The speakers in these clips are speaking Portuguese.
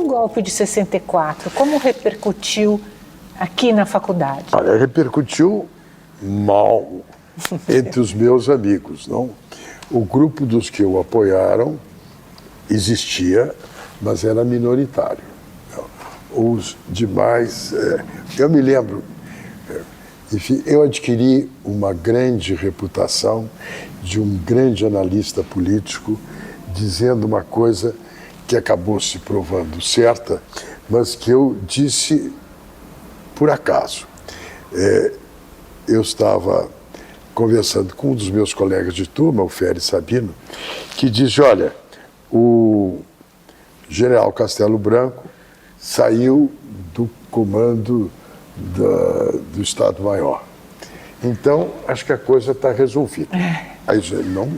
o golpe de 64? Como repercutiu aqui na faculdade? Olha, repercutiu mal entre os meus amigos, não? O grupo dos que o apoiaram existia, mas era minoritário. Os demais... eu me lembro... enfim, eu adquiri uma grande reputação de um grande analista político dizendo uma coisa que acabou se provando certa, mas que eu disse por acaso. Eu estava conversando com um dos meus colegas de turma, o Félix Sabino, que disse, olha, o general Castelo Branco saiu do comando do Estado-Maior. Então, acho que a coisa está resolvida. Aí, não,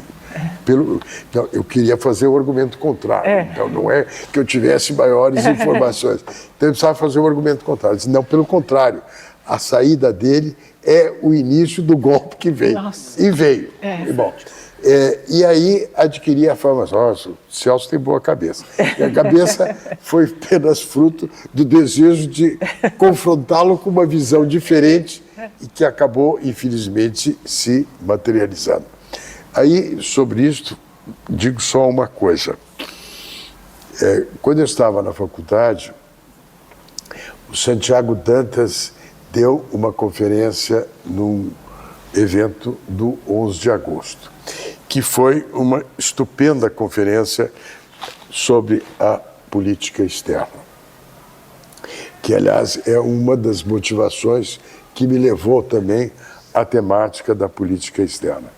eu queria fazer o argumento contrário. Então, não é que eu tivesse maiores informações. Então, eu precisava fazer o argumento contrário. Eu disse, não, pelo contrário, a saída dele é o início do golpe que veio. Nossa. E veio. Bom, e aí adquiri a fama, nossa, o Celso tem boa cabeça. E a cabeça foi apenas fruto do desejo de confrontá-lo com uma visão diferente e que acabou, infelizmente, se materializando. Aí, sobre isso, digo só uma coisa. Quando eu estava na faculdade, o Santiago Dantas deu uma conferência num evento do 11 de agosto, que foi uma estupenda conferência sobre a política externa, que, aliás, é uma das motivações que me levou também à temática da política externa.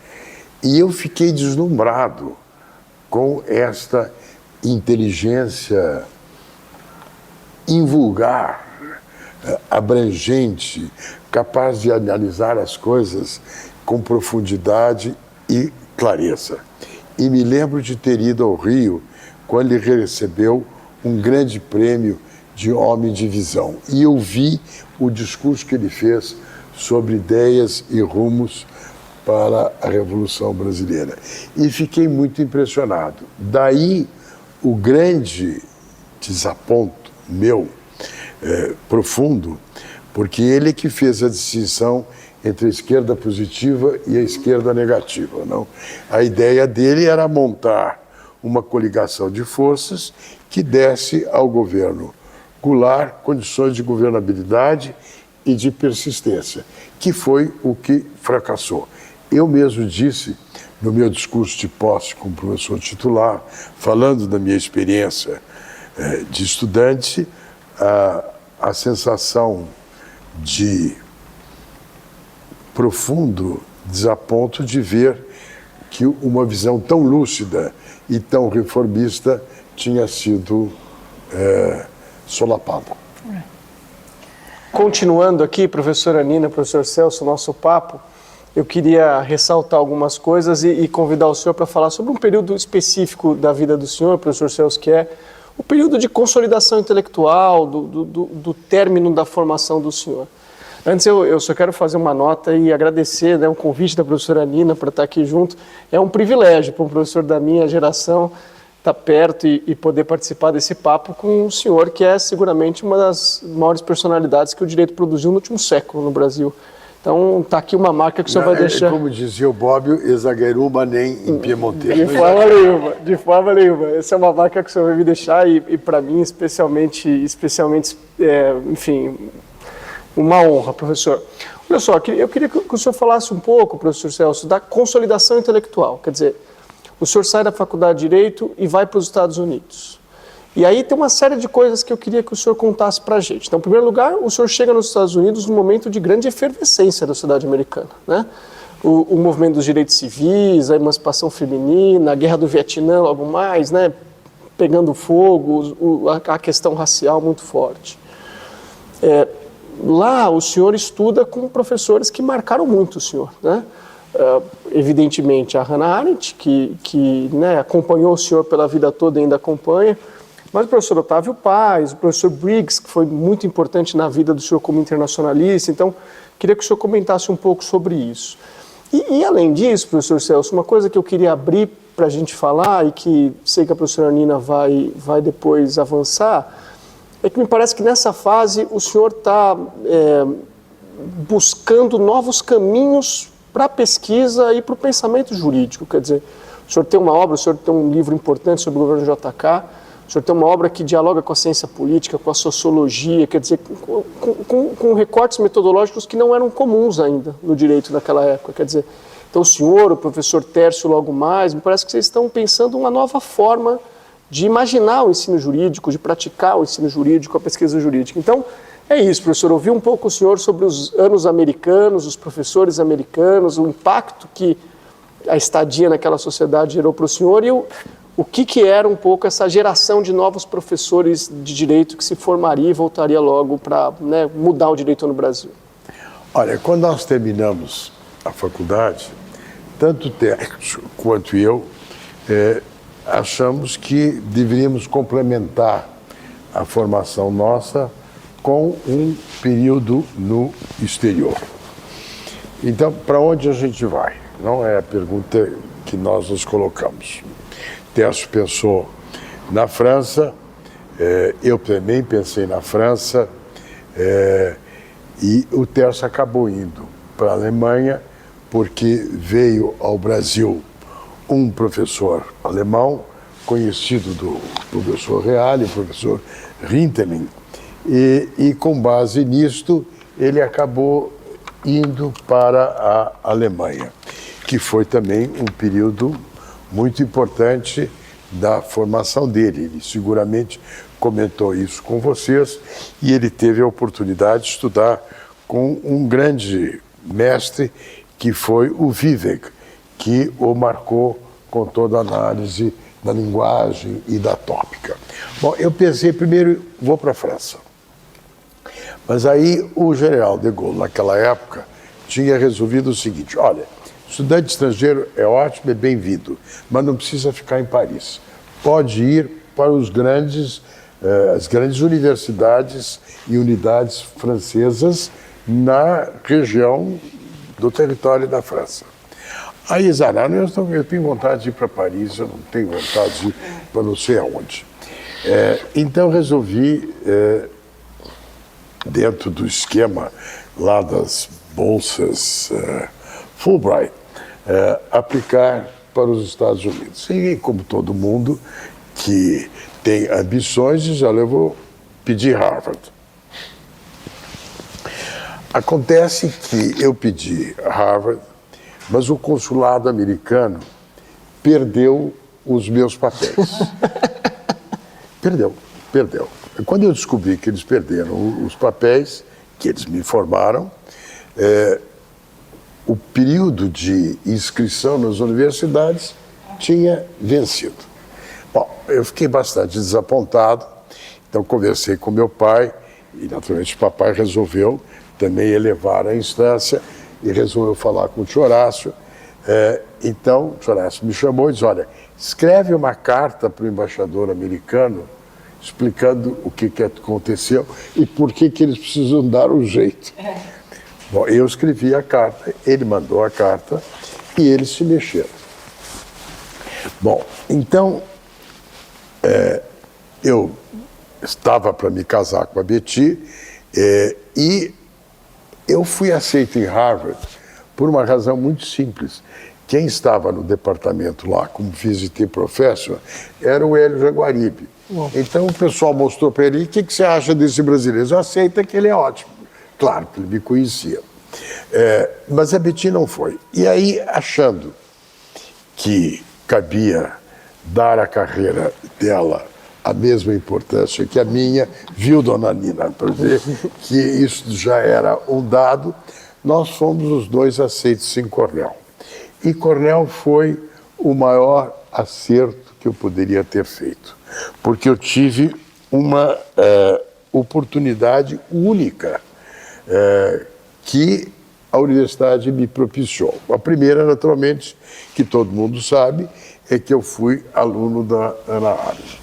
E eu fiquei deslumbrado com esta inteligência invulgar, abrangente, capaz de analisar as coisas com profundidade e clareza. E me lembro de ter ido ao Rio quando ele recebeu um grande prêmio de homem de visão. E eu vi o discurso que ele fez sobre ideias e rumos para a Revolução Brasileira. E fiquei muito impressionado. Daí o grande desaponto meu, profundo, porque ele que fez a distinção entre a esquerda positiva e a esquerda negativa, não? A ideia dele era montar uma coligação de forças que desse ao governo Goulart condições de governabilidade e de persistência, que foi o que fracassou. Eu mesmo disse, no meu discurso de posse como professor titular, falando da minha experiência de estudante, a sensação de profundo desaponto de ver que uma visão tão lúcida e tão reformista tinha sido solapada. Continuando aqui, professora Nina, professor Celso, nosso papo, eu queria ressaltar algumas coisas e convidar o senhor para falar sobre um período específico da vida do senhor, professor Celso, que é o período de consolidação intelectual, do término da formação do senhor. Antes, eu só quero fazer uma nota e agradecer, né, o convite da professora Nina para estar aqui junto. É um privilégio para um professor da minha geração estar perto e poder participar desse papo com o senhor, que é seguramente uma das maiores personalidades que o direito produziu no último século no Brasil. Então, está aqui uma marca que o senhor vai deixar... Como dizia o Bobbio, exageruma nem em piemontês. De forma nenhuma. Essa é uma marca que o senhor vai me deixar e para mim, especialmente enfim, uma honra, professor. Olha só, eu queria que o senhor falasse um pouco, professor Celso, da consolidação intelectual. Quer dizer, o senhor sai da faculdade de Direito e vai para os Estados Unidos. E aí tem uma série de coisas que eu queria que o senhor contasse para a gente. Então, em primeiro lugar, o senhor chega nos Estados Unidos num momento de grande efervescência da sociedade americana, né? O movimento dos direitos civis, a emancipação feminina, a guerra do Vietnã, logo mais, né? Pegando fogo, a questão racial muito forte. Lá, o senhor estuda com professores que marcaram muito o senhor, né? Evidentemente, a Hannah Arendt, que né, acompanhou o senhor pela vida toda e ainda acompanha, mas o professor Otávio Paz, o professor Briggs, que foi muito importante na vida do senhor como internacionalista. Então, queria que o senhor comentasse um pouco sobre isso. E além disso, professor Celso, uma coisa que eu queria abrir para a gente falar e que sei que a professora Nina vai depois avançar, é que me parece que nessa fase o senhor está buscando novos caminhos para a pesquisa e para o pensamento jurídico. Quer dizer, o senhor tem uma obra, o senhor tem um livro importante sobre o governo JK, o senhor tem uma obra que dialoga com a ciência política, com a sociologia, quer dizer, com recortes metodológicos que não eram comuns ainda no direito naquela época. Quer dizer, então o senhor, o professor Tércio logo mais, me parece que vocês estão pensando uma nova forma de imaginar o ensino jurídico, de praticar o ensino jurídico, a pesquisa jurídica. Então, é isso, professor. Ouvi um pouco o senhor sobre os anos americanos, os professores americanos, o impacto que a estadia naquela sociedade gerou para o senhor e o que era um pouco essa geração de novos professores de direito que se formaria e voltaria logo para, né, mudar o direito no Brasil. Olha, quando nós terminamos a faculdade, tanto o Tércio quanto eu achamos que deveríamos complementar a formação nossa com um período no exterior. Então, para onde a gente vai? Não é a pergunta que nós nos colocamos. Tércio pensou na França, eu também pensei na França, e o Tércio acabou indo para a Alemanha, porque veio ao Brasil um professor alemão, conhecido do professor Reale, o professor Rintelin, e com base nisto, ele acabou indo para a Alemanha, que foi também um período muito importante da formação dele. Ele seguramente comentou isso com vocês e ele teve a oportunidade de estudar com um grande mestre que foi o Vivek, que o marcou com toda a análise da linguagem e da tópica. Bom, eu pensei primeiro, vou para a França. Mas aí o general de Gaulle, naquela época, tinha resolvido o seguinte: olha, estudante estrangeiro é ótimo, é bem-vindo, mas não precisa ficar em Paris. Pode ir para as grandes universidades e unidades francesas na região do território da França. Aí, Zara, eu tenho vontade de ir para Paris, eu não tenho vontade de ir para não sei aonde. Então resolvi, dentro do esquema lá das bolsas Fulbright, aplicar para os Estados Unidos. E como todo mundo que tem ambições, diz, olha, eu vou pedir Harvard. Acontece que eu pedi Harvard, mas o consulado americano perdeu os meus papéis. Perdeu. Quando eu descobri que eles perderam os papéis, que eles me informaram, o período de inscrição nas universidades tinha vencido. Bom, eu fiquei bastante desapontado, então conversei com meu pai, e naturalmente o papai resolveu também elevar a instância e resolveu falar com o tio Horácio. Então, o tio Horácio me chamou e disse, olha, escreve uma carta para o embaixador americano explicando o que aconteceu e por que eles precisam dar um jeito. Bom, eu escrevi a carta, ele mandou a carta e eles se mexeram. Bom, então, eu estava para me casar com a Betty e eu fui aceito em Harvard por uma razão muito simples. Quem estava no departamento lá como visiting professor era o Hélio Jaguaribe. Então o pessoal mostrou para ele, o que você acha desse brasileiro? Eu aceito que ele é ótimo. Claro que ele me conhecia. Mas a Betty não foi. E aí, achando que cabia dar à carreira dela a mesma importância que a minha, viu, dona Nina, para ver que isso já era um dado, nós fomos os dois aceitos em Cornell. E Cornell foi o maior acerto que eu poderia ter feito, porque eu tive uma oportunidade única que a universidade me propiciou. A primeira, naturalmente, que todo mundo sabe, é que eu fui aluno da Ana Arendt,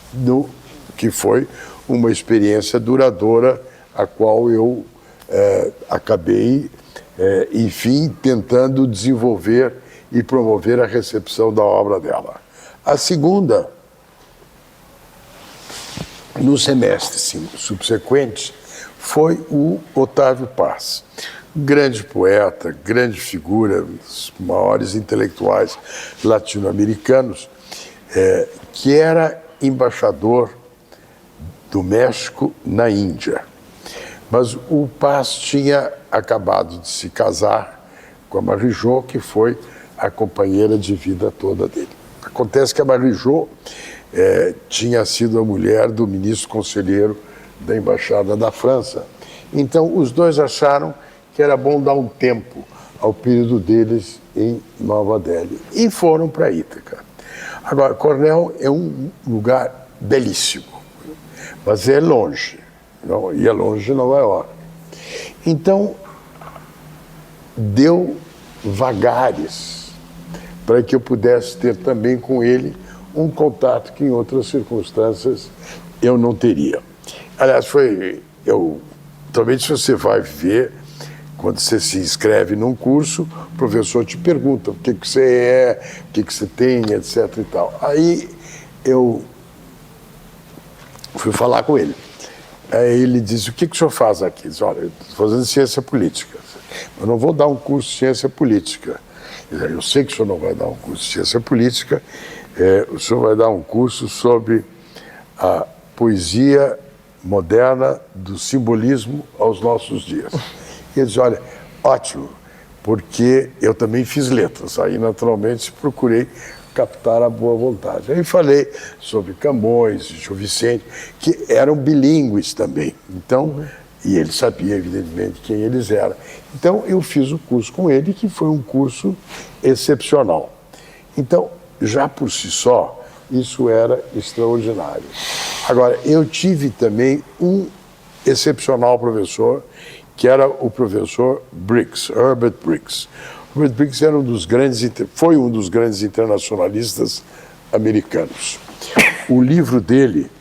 que foi uma experiência duradoura, a qual eu acabei, enfim, tentando desenvolver e promover a recepção da obra dela. A segunda no semestre subsequente, foi o Otávio Paz. Grande poeta, grande figura, um dos maiores intelectuais latino-americanos, que era embaixador do México na Índia. Mas o Paz tinha acabado de se casar com a Marie-Jo, que foi a companheira de vida toda dele. Acontece que a Marie-Jo tinha sido a mulher do ministro conselheiro da Embaixada da França. Então, os dois acharam que era bom dar um tempo ao período deles em Nova Delhi. E foram para Ítaca. Agora, Cornell é um lugar belíssimo, mas é longe, e é longe de Nova York. Então, deu vagares para que eu pudesse ter também com ele um contato que em outras circunstâncias eu não teria. Aliás, talvez se você vai ver, quando você se inscreve num curso, o professor te pergunta o que você é, o que você tem, etc. e tal. Aí eu fui falar com ele. Aí ele disse, o que o senhor faz aqui? Ele disse, olha, eu estou fazendo ciência política. Eu não vou dar um curso de ciência política. Eu sei que o senhor não vai dar um curso de ciência política, o senhor vai dar um curso sobre a poesia moderna do simbolismo aos nossos dias. E ele disse, olha, ótimo, porque eu também fiz letras, aí naturalmente procurei captar a boa vontade. Aí falei sobre Camões, Gil Vicente, que eram bilíngues também, então, e ele sabia evidentemente quem eles eram. Então eu fiz o curso com ele, que foi um curso excepcional. Então, já por si só, isso era extraordinário. Agora, eu tive também um excepcional professor, que era o professor Briggs, Herbert Briggs. Herbert Briggs era foi um dos grandes internacionalistas americanos. O livro dele,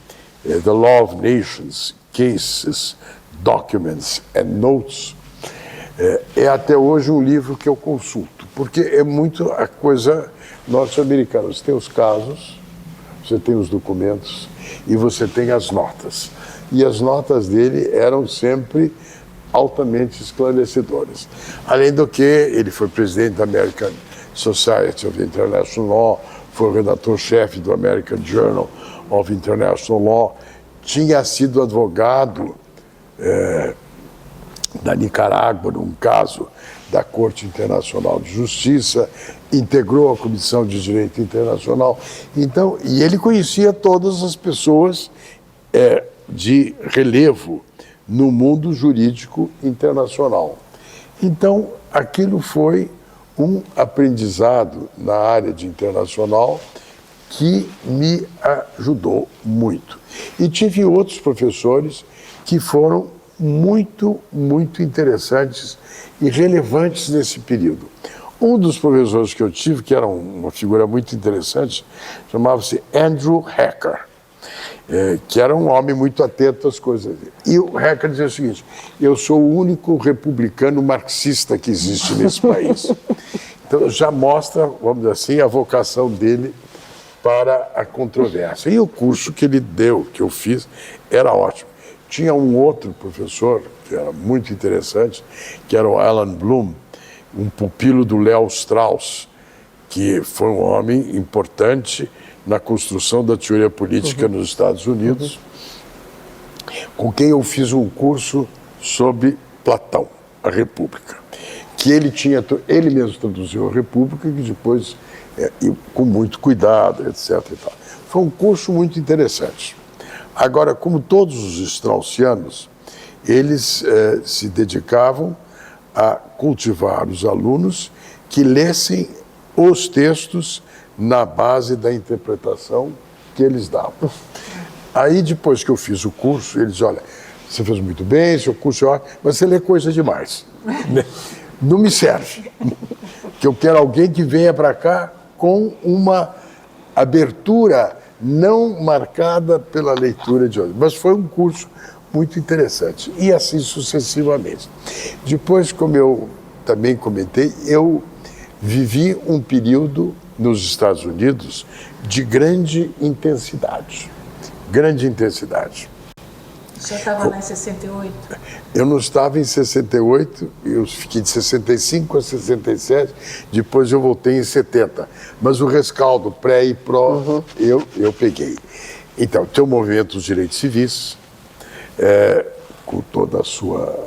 The Law of Nations, Cases, Documents and Notes, é até hoje um livro que eu consulto, porque é muito a coisa norte-americana. Você tem os casos, você tem os documentos e você tem as notas. E as notas dele eram sempre altamente esclarecedoras. Além do que, ele foi presidente da American Society of International Law, foi o redator-chefe do American Journal of International Law, tinha sido advogado da Nicarágua, num caso da Corte Internacional de Justiça, integrou a Comissão de Direito Internacional. Então, e ele conhecia todas as pessoas de relevo no mundo jurídico internacional. Então, aquilo foi um aprendizado na área de internacional que me ajudou muito. E tive outros professores que foram muito, muito interessantes e relevantes nesse período. Um dos professores que eu tive, que era uma figura muito interessante, chamava-se Andrew Hacker, que era um homem muito atento às coisas. E o Hacker dizia o seguinte, eu sou o único republicano marxista que existe nesse país. Então já mostra, vamos dizer assim, a vocação dele para a controvérsia. E o curso que ele deu, que eu fiz, era ótimo. Tinha um outro professor, que era muito interessante, que era o Alan Bloom, um pupilo do Léo Strauss, que foi um homem importante na construção da teoria política nos Estados Unidos, com quem eu fiz um curso sobre Platão, a República, que ele mesmo traduziu a República, que depois, com muito cuidado, etc. e tal. Foi um curso muito interessante. Agora, como todos os straussianos, eles se dedicavam a cultivar os alunos que lessem os textos na base da interpretação que eles davam. Aí, depois que eu fiz o curso, eles diziam, olha, você fez muito bem, seu curso é ótimo, mas você lê coisa demais. Não me serve. Que eu quero alguém que venha para cá com uma abertura não marcada pela leitura de outros. Mas foi um curso muito interessante. E assim sucessivamente. Depois, como eu também comentei, eu vivi um período nos Estados Unidos de grande intensidade. grande intensidade. O senhor estava lá em 68? Eu não estava em 68, eu fiquei de 65 a 67, depois eu voltei em 70. Mas o rescaldo pré e pró, eu peguei. Então, tem o movimento dos direitos civis, com toda a sua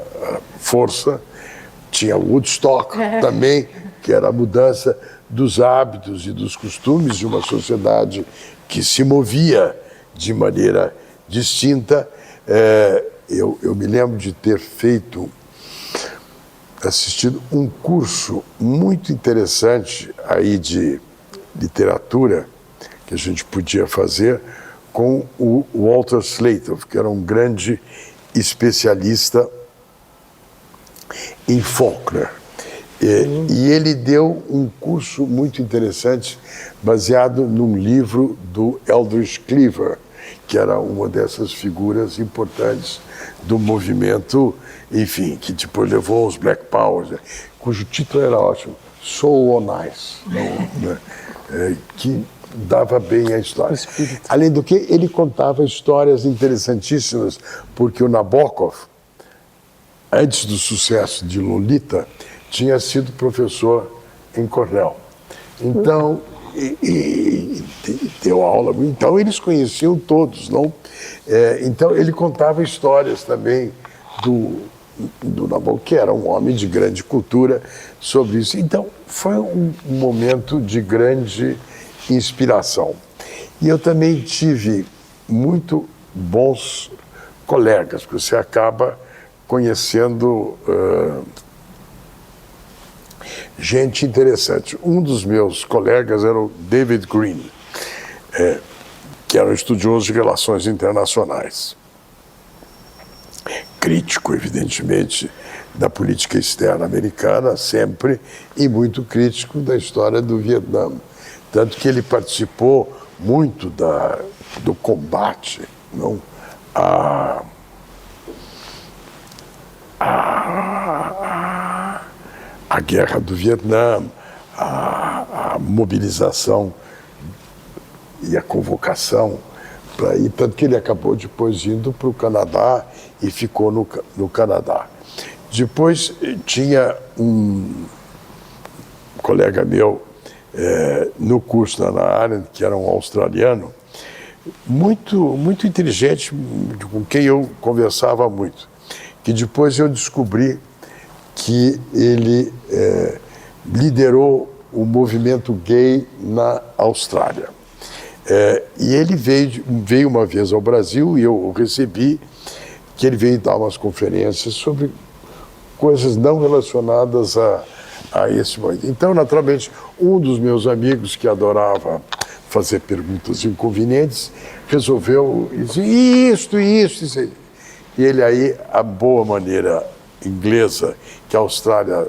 força. Tinha o Woodstock também, que era a mudança dos hábitos e dos costumes de uma sociedade que se movia de maneira distinta. Eu me lembro de ter assistido um curso muito interessante aí de literatura que a gente podia fazer com o Walter Slater, que era um grande especialista em Faulkner. E ele deu um curso muito interessante baseado num livro do Eldridge Cleaver, que era uma dessas figuras importantes do movimento, enfim, que depois levou aos Black Powers, cujo título era ótimo, So On Ice, que dava bem a história. Além do que, ele contava histórias interessantíssimas, porque o Nabokov, antes do sucesso de Lolita, tinha sido professor em Cornell. Então, e deu aula, então eles conheciam todos, não? Então ele contava histórias também do Nabokov, que era um homem de grande cultura sobre isso. Então foi um momento de grande inspiração. E eu também tive muito bons colegas, porque você acaba conhecendo gente interessante. Um dos meus colegas era o David Green, que era um estudioso de relações internacionais. Crítico, evidentemente, da política externa americana, sempre, e muito crítico da história do Vietnã. Tanto que ele participou muito do combate, não, a guerra do Vietnã, a mobilização e a convocação para ir, tanto que ele acabou depois indo para o Canadá e ficou no Canadá. Depois tinha um colega meu no curso da Hannah Arendt, que era um australiano, muito inteligente, com quem eu conversava muito, que depois eu descobri que ele liderou o movimento gay na Austrália. E ele veio uma vez ao Brasil e eu o recebi, que ele veio dar umas conferências sobre coisas não relacionadas a esse momento. Então, naturalmente, um dos meus amigos que adorava fazer perguntas inconvenientes resolveu dizer isso. E ele aí, a boa maneira inglesa que a Austrália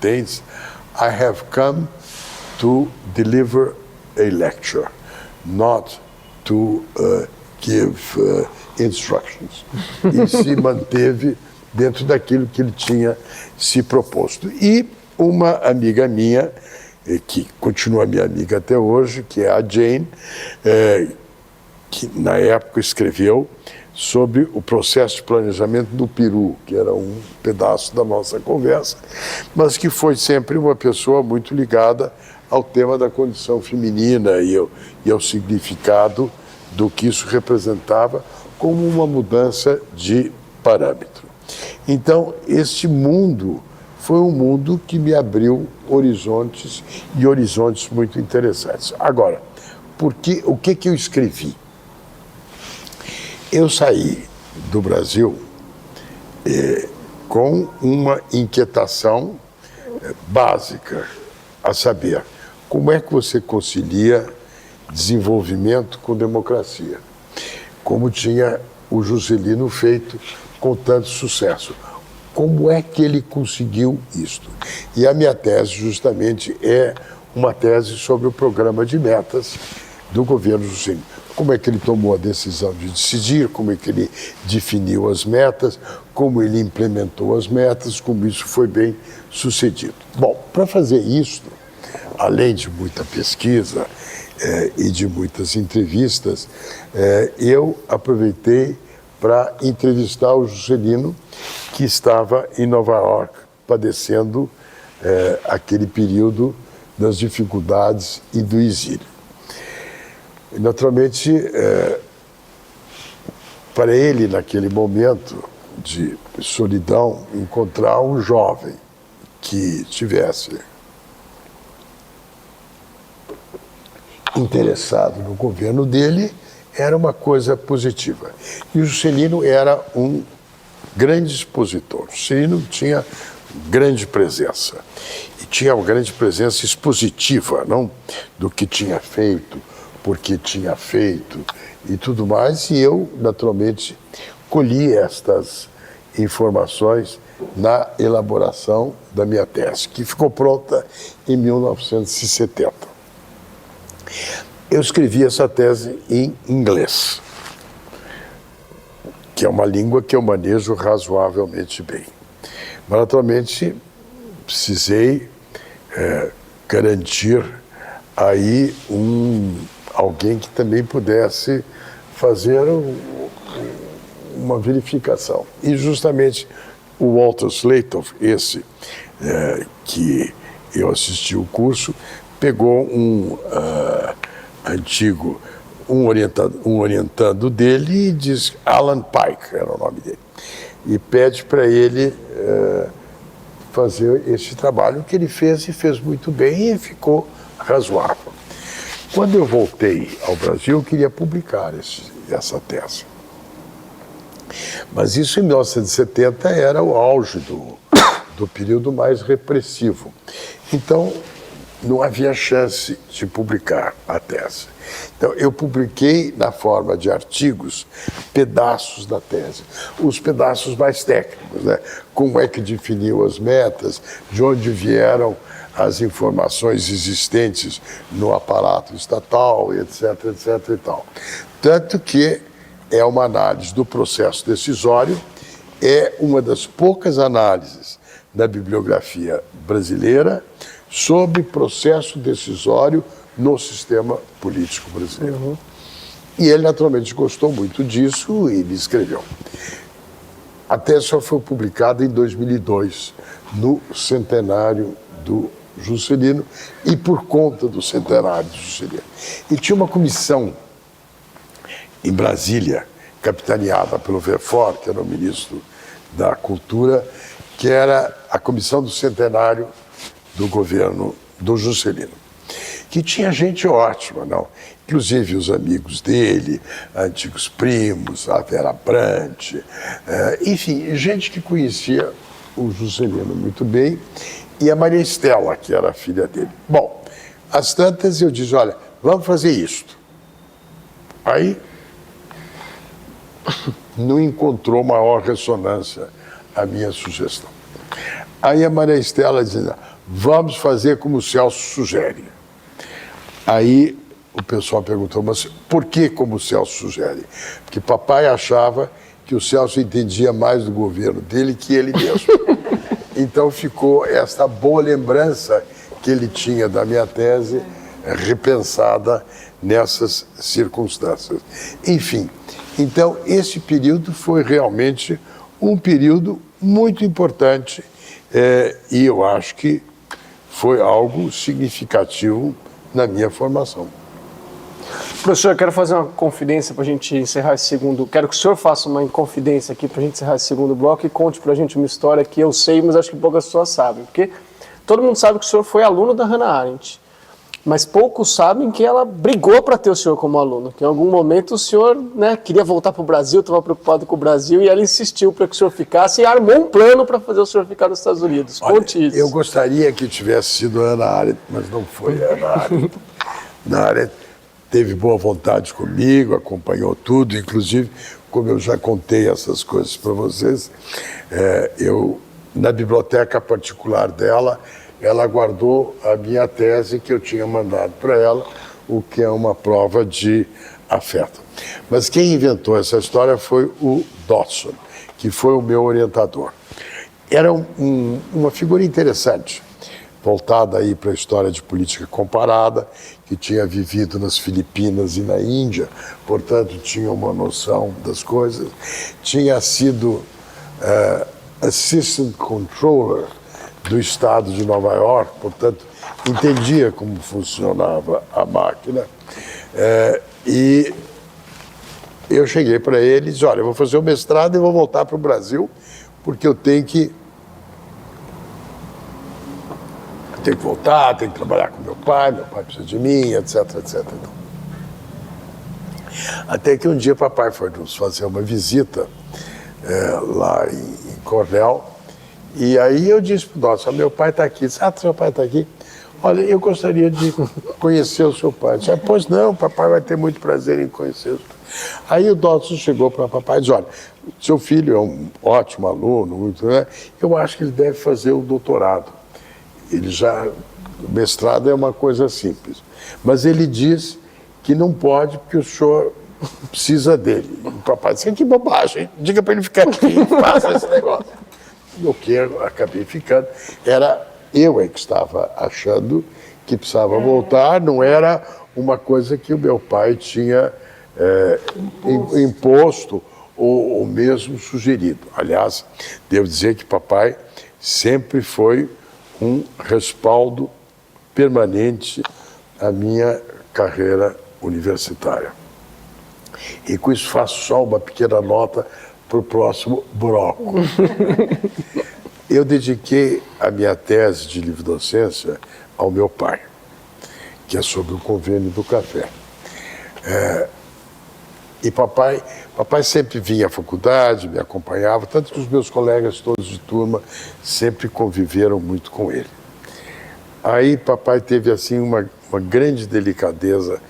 tem, I have come to deliver a lecture, not to give instructions. E se manteve dentro daquilo que ele tinha se proposto. E uma amiga minha, que continua minha amiga até hoje, que é a Jane, que na época escreveu sobre o processo de planejamento do Peru, que era um pedaço da nossa conversa, mas que foi sempre uma pessoa muito ligada ao tema da condição feminina e ao significado do que isso representava como uma mudança de parâmetro. Então, este mundo foi um mundo que me abriu horizontes e horizontes muito interessantes. Agora, o que eu escrevi? Eu saí do Brasil com uma inquietação básica, a saber, como é que você concilia desenvolvimento com democracia? Como tinha o Juscelino feito com tanto sucesso. Como é que ele conseguiu isto? E a minha tese, justamente, é uma tese sobre o programa de metas do governo Juscelino. Como é que ele tomou a decisão de decidir, como é que ele definiu as metas, como ele implementou as metas, como isso foi bem sucedido. Bom, para fazer isso, além de muita pesquisa, e de muitas entrevistas, eu aproveitei para entrevistar o Juscelino, que estava em Nova York, padecendo aquele período das dificuldades e do exílio. E, naturalmente, para ele, naquele momento de solidão, encontrar um jovem que tivesse interessado no governo dele era uma coisa positiva. E o Juscelino era um grande expositor. O Juscelino tinha grande presença. E tinha uma grande presença expositiva, não do que tinha feito, porque tinha feito e tudo mais. E eu, naturalmente, colhi estas informações na elaboração da minha tese, que ficou pronta em 1970. Eu escrevi essa tese em inglês, que é uma língua que eu manejo razoavelmente bem. Mas, naturalmente, precisei garantir aí alguém que também pudesse fazer uma verificação. E justamente o Walter Slatoff, esse que eu assisti o curso, pegou um orientando dele e diz, Alan Pike era o nome dele, e pede para ele fazer esse trabalho que ele fez, e fez muito bem e ficou razoável. Quando eu voltei ao Brasil, eu queria publicar essa tese. Mas isso em 1970 era o auge do período mais repressivo. Então, não havia chance de publicar a tese. Então, eu publiquei na forma de artigos pedaços da tese, os pedaços mais técnicos, né? Como é que definiu as metas, de onde vieram as informações existentes no aparato estatal, etc, etc e tal. Tanto que é uma análise do processo decisório, é uma das poucas análises da bibliografia brasileira sobre processo decisório no sistema político brasileiro. Uhum. E ele, naturalmente, gostou muito disso e me escreveu. A tese só foi publicada em 2002, no centenário do Juscelino, e por conta do centenário do Juscelino. E tinha uma comissão em Brasília, capitaneada pelo Verfort, que era o ministro da Cultura, que era a comissão do centenário do governo do Juscelino, que tinha gente ótima, não? Inclusive os amigos dele, antigos primos, a Vera Brant, enfim, gente que conhecia o Juscelino muito bem, e a Maria Estela, que era a filha dele. Bom, às tantas eu disse, olha, vamos fazer isto. Aí não encontrou maior ressonância a minha sugestão. Aí a Maria Estela dizia, vamos fazer como o Celso sugere. Aí o pessoal perguntou, mas por que como o Celso sugere? Porque papai achava que o Celso entendia mais do governo dele que ele mesmo. Então ficou esta boa lembrança que ele tinha da minha tese, repensada nessas circunstâncias. Enfim, então esse período foi realmente um período muito importante e eu acho que foi algo significativo na minha formação. Professor, eu quero fazer uma confidência para a gente encerrar esse segundo... Quero que o senhor faça uma confidência aqui para a gente encerrar esse segundo bloco e conte para a gente uma história que eu sei, mas acho que poucas pessoas sabem. Porque todo mundo sabe que o senhor foi aluno da Hannah Arendt, mas poucos sabem que ela brigou para ter o senhor como aluno, que em algum momento o senhor, né, queria voltar para o Brasil, estava preocupado com o Brasil, e ela insistiu para que o senhor ficasse e armou um plano para fazer o senhor ficar nos Estados Unidos. Conte isso. Eu gostaria que tivesse sido a Hannah Arendt, mas não foi a Hannah Arendt. Hannah Arendt teve boa vontade comigo, acompanhou tudo, inclusive, como eu já contei essas coisas para vocês, eu, na biblioteca particular dela, ela guardou a minha tese que eu tinha mandado para ela, o que é uma prova de afeto. Mas quem inventou essa história foi o Dodson, que foi o meu orientador. Era uma figura interessante, voltada aí para a história de política comparada, que tinha vivido nas Filipinas e na Índia, portanto tinha uma noção das coisas. Tinha sido Assistant Controller do estado de Nova York, portanto entendia como funcionava a máquina. E eu cheguei para ele e disse, olha, eu vou fazer o mestrado e vou voltar para o Brasil, porque eu tenho que voltar, tenho que trabalhar com meu pai precisa de mim, etc, etc. Até que um dia papai foi nos fazer uma visita lá em Cornell, e aí eu disse para o Dodson, meu pai está aqui. Disse, seu pai está aqui? Olha, eu gostaria de conhecer o seu pai. Disse, pois não, papai vai ter muito prazer em conhecê-lo. Aí o Dodson chegou para o papai e disse, olha, seu filho é um ótimo aluno, muito, né? Eu acho que ele deve fazer o doutorado. O mestrado é uma coisa simples. Mas ele diz que não pode porque o senhor precisa dele. E o papai disse, que bobagem, diga para ele ficar aqui, faça esse negócio. E o que eu acabei ficando era eu que estava achando que precisava voltar, não era uma coisa que o meu pai tinha imposto ou mesmo sugerido. Aliás, devo dizer que papai sempre foi um respaldo permanente à minha carreira universitária. E com isso faço só uma pequena nota para o próximo bloco. Eu dediquei a minha tese de livre-docência ao meu pai, que é sobre o convênio do café. E papai sempre vinha à faculdade, me acompanhava, tanto que os meus colegas todos de turma sempre conviveram muito com ele. Aí papai teve assim uma grande delicadeza,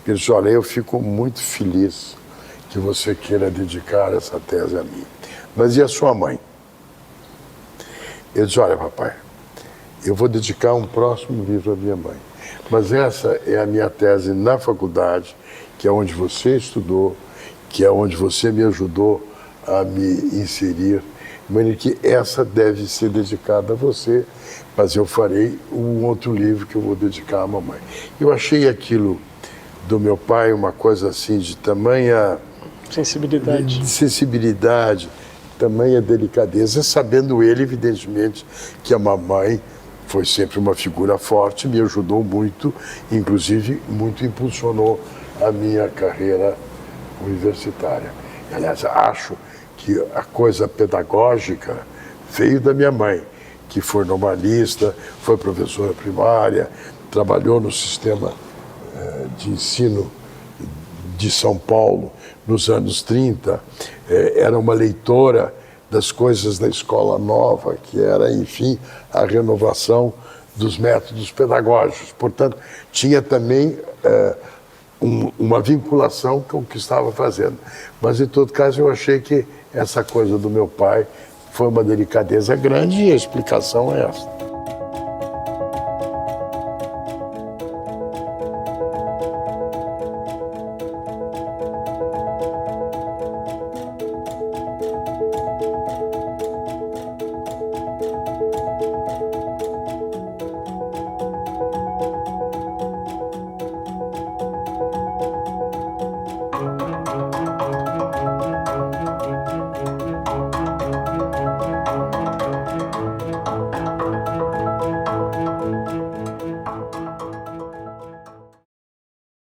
ele disse, olha, eu fico muito feliz que você queira dedicar essa tese a mim. Mas e a sua mãe? Eu disse, olha, papai, eu vou dedicar um próximo livro à minha mãe. Mas essa é a minha tese na faculdade, que é onde você estudou, que é onde você me ajudou a me inserir, de maneira que essa deve ser dedicada a você, mas eu farei um outro livro que eu vou dedicar à mamãe. Eu achei aquilo do meu pai uma coisa assim de tamanha sensibilidade, tamanha delicadeza, sabendo ele, evidentemente, que a mamãe foi sempre uma figura forte, me ajudou muito, inclusive muito impulsionou a minha carreira universitária. Aliás, acho que a coisa pedagógica veio da minha mãe, que foi normalista, foi professora primária, trabalhou no sistema de ensino de São Paulo nos anos 30, era uma leitora das coisas da escola nova, que era, enfim, a renovação dos métodos pedagógicos. Portanto, tinha também uma vinculação com o que estava fazendo. Mas, em todo caso, eu achei que essa coisa do meu pai foi uma delicadeza grande e a explicação é essa.